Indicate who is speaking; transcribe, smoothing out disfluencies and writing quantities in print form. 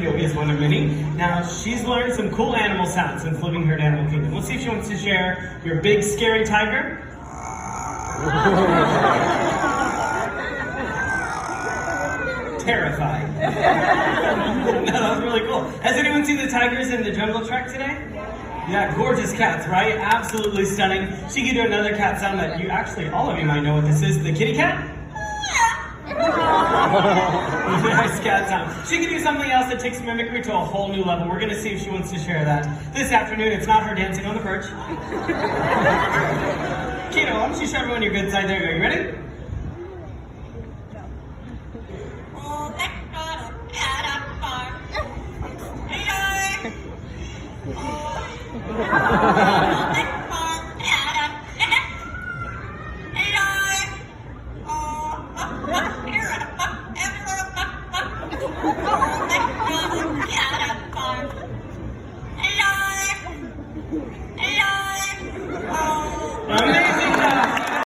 Speaker 1: Is one of many. Now, she's learned some cool animal sounds since living here at Animal Kingdom. Let's see if she wants to share your big, scary tiger. Terrifying. No, that was really cool. Has anyone seen the tigers in the Jungle Trek today? Yeah, gorgeous cats, right? Absolutely stunning. She can do another cat sound that you actually, all of you might know what this is. The kitty cat? Nice cat sound. She can do something else that takes mimicry to a whole new level. We're going to see if she wants to share that this afternoon. It's not her dancing on the perch. Kino, why don't you show everyone your good side? There you go. You ready?